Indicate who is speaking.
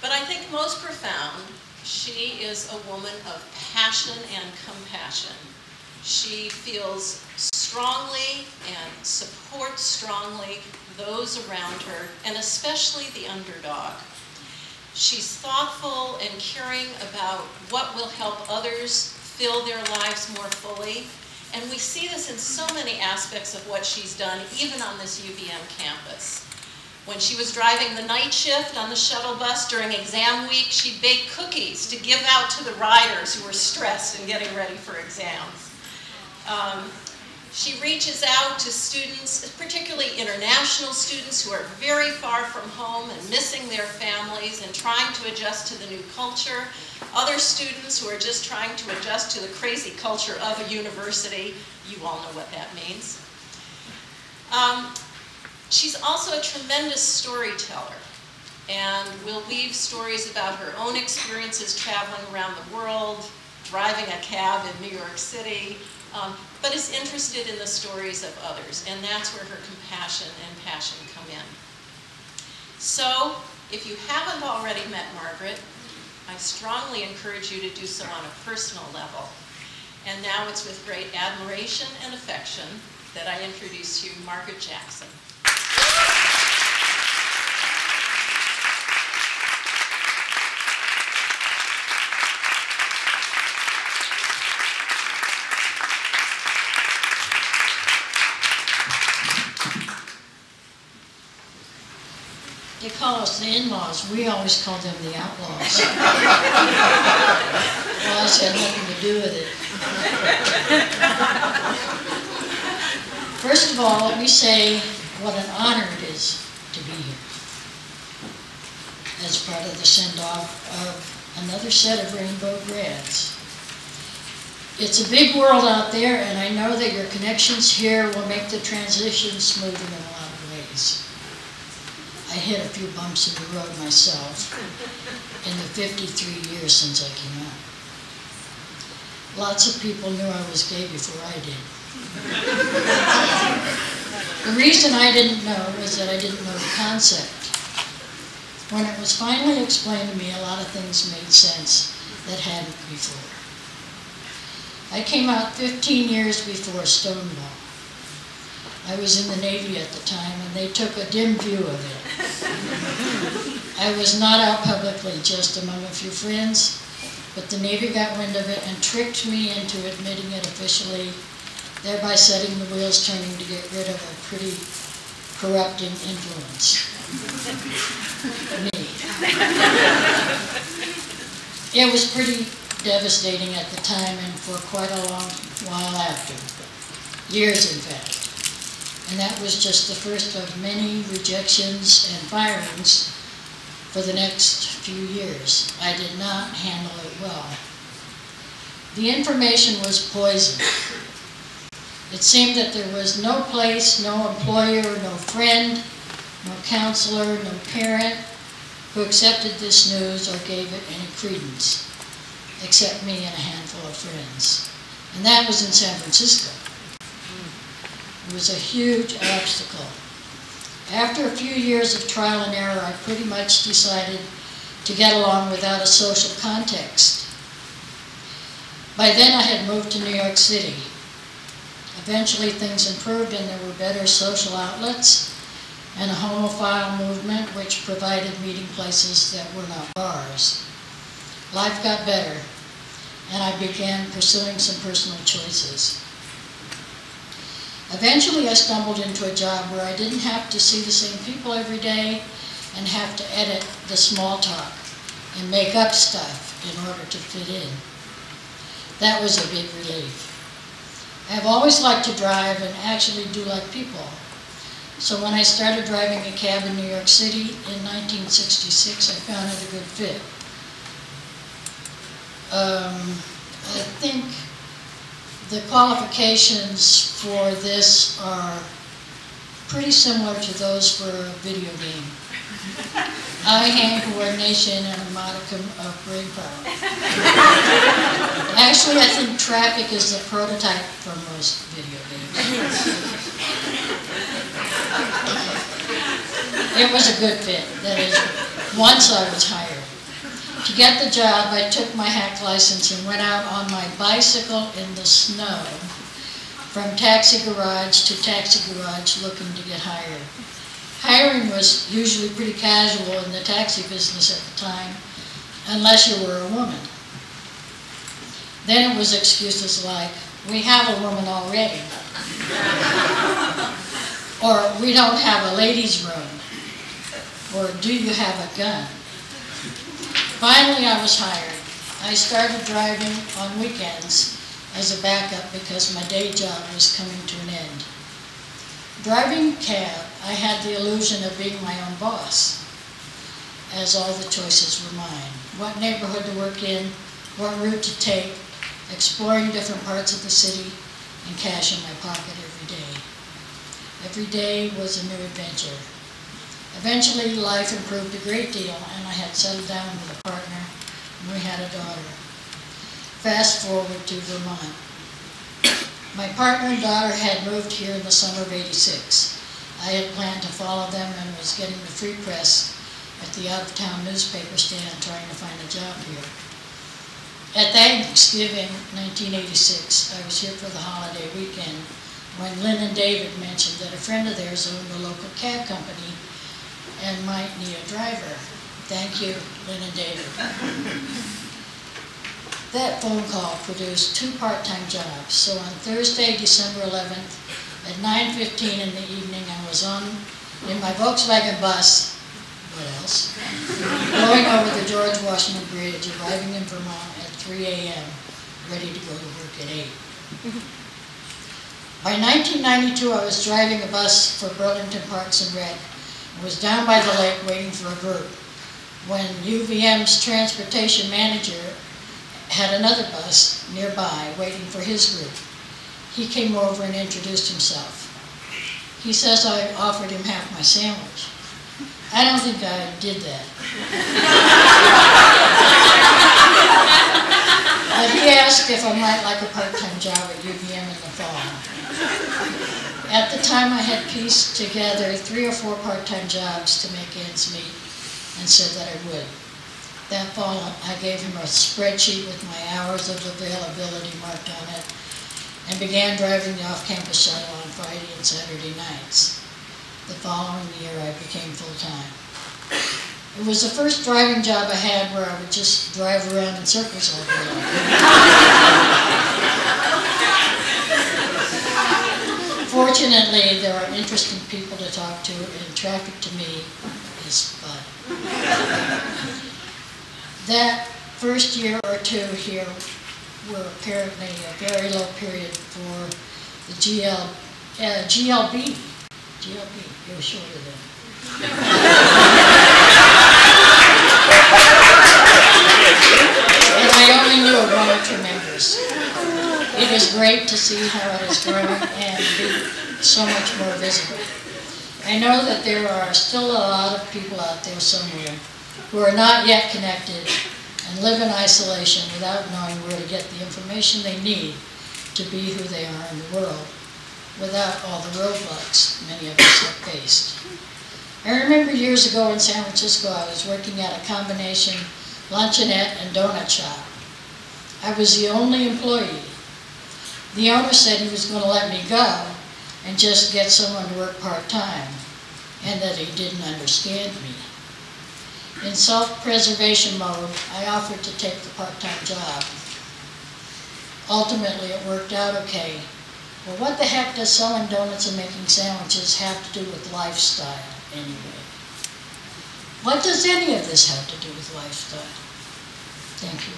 Speaker 1: But I think most profound, she is a woman of passion and compassion. She feels strongly and supports strongly those around her, and especially the underdog. She's thoughtful and caring about what will help others fill their lives more fully. And we see this in so many aspects of what she's done, even on this UVM campus. When she was driving the night shift on the shuttle bus during exam week, she baked cookies to give out to the riders who were stressed and getting ready for exams. She reaches out to students, particularly international students who are very far from home and missing their families and trying to adjust to the new culture. Other students who are just trying to adjust to the crazy culture of a university. You all know what that means. She's also a tremendous storyteller and will weave stories about her own experiences traveling around the world, driving a cab in New York City, but is interested in the stories of others, and that's where her compassion and passion come in. So, if you haven't already met Margaret, I strongly encourage you to do so on a personal level. And now it's with great admiration and affection that I introduce you Margaret Jackson.
Speaker 2: They call us the in-laws. We always call them the outlaws. Laws had nothing to do with it. First of all, let me say what an honor it is to be here as part of the send-off of another set of Rainbow Grads. It's a big world out there, and I know that your connections here will make the transition smooth in a lot of ways. I hit a few bumps in the road myself in the 53 years since I came out. Lots of people knew I was gay before I did. The reason I didn't know was that I didn't know the concept. When it was finally explained to me, a lot of things made sense that hadn't before. I came out 15 years before Stonewall. I was in the Navy at the time, and they took a dim view of it. I was not out publicly, just among a few friends, but the Navy got wind of it and tricked me into admitting it officially, thereby setting the wheels turning to get rid of a pretty corrupting influence. Me. It was pretty devastating at the time and for quite a long while after. Years, in fact. And that was just the first of many rejections and firings for the next few years. I did not handle it well. The information was poison. It seemed that there was no place, no employer, no friend, no counselor, no parent who accepted this news or gave it any credence, except me and a handful of friends. And that was in San Francisco. It was a huge obstacle. After a few years of trial and error, I pretty much decided to get along without a social context. By then I had moved to New York City. Eventually things improved and there were better social outlets and a homophile movement which provided meeting places that were not bars. Life got better and I began pursuing some personal choices. Eventually I stumbled into a job where I didn't have to see the same people every day and have to edit the small talk and make up stuff in order to fit in. That was a big relief. I've always liked to drive and actually do like people. So when I started driving a cab in New York City in 1966, I found it a good fit. I think the qualifications for this are pretty similar to those for a video game. Eye-hand coordination and a modicum of brain power. Actually, I think traffic is the prototype for most video games. It was a good fit. That is, once I was hired. To get the job, I took my hack license and went out on my bicycle in the snow from taxi garage to taxi garage looking to get hired. Hiring was usually pretty casual in the taxi business at the time, unless you were a woman. Then it was excuses like, we have a woman already, or we don't have a ladies' room, or do you have a gun? Finally, I was hired. I started driving on weekends as a backup because my day job was coming to an end. Driving cab, I had the illusion of being my own boss, as all the choices were mine. What neighborhood to work in, what route to take, exploring different parts of the city, and cash in my pocket every day. Every day was a new adventure. Eventually, life improved a great deal, and I had settled down with a partner, and we had a daughter. Fast forward to Vermont. My partner and daughter had moved here in the summer of '86. I had planned to follow them and was getting the free press at the out-of-town newspaper stand trying to find a job here. At Thanksgiving 1986, I was here for the holiday weekend when Lynne and David mentioned that a friend of theirs owned a local cab company and might need a driver. Thank you, Lynne and David. That phone call produced 2 part-time jobs. So on Thursday, December 11th, at 9:15 in the evening, I was in my Volkswagen bus, what else, going over the George Washington Bridge, arriving in Vermont at 3 a.m., ready to go to work at 8. By 1992, I was driving a bus for Burlington Parks and Rec. I was down by the lake waiting for a group when UVM's transportation manager had another bus nearby waiting for his group. He came over and introduced himself. He says I offered him half my sandwich. I don't think I did that. But he asked if I might like a part-time job at UVM in the fall. At the time, I had pieced together 3 or 4 part-time jobs to make ends meet and said that I would. That fall, I gave him a spreadsheet with my hours of availability marked on it and began driving the off-campus shuttle on Friday and Saturday nights. The following year, I became full-time. It was the first driving job I had where I would just drive around in circles all day long. Fortunately, there are interesting people to talk to, and traffic to me is fun. That first year or 2 here were apparently a very low period for the GLB. It was shorter then. And I only knew of 1 or 2 members. It is great to see how it has grown and be so much more visible. I know that there are still a lot of people out there somewhere who are not yet connected and live in isolation without knowing where to get the information they need to be who they are in the world, without all the roadblocks many of us have faced. I remember years ago in San Francisco, I was working at a combination luncheonette and donut shop. I was the only employee. The owner said he was going to let me go and just get someone to work part-time, and that he didn't understand me. In self-preservation mode, I offered to take the part-time job. Ultimately, it worked out okay. Well, what the heck does selling donuts and making sandwiches have to do with lifestyle, anyway? What does any of this have to do with lifestyle? Thank you.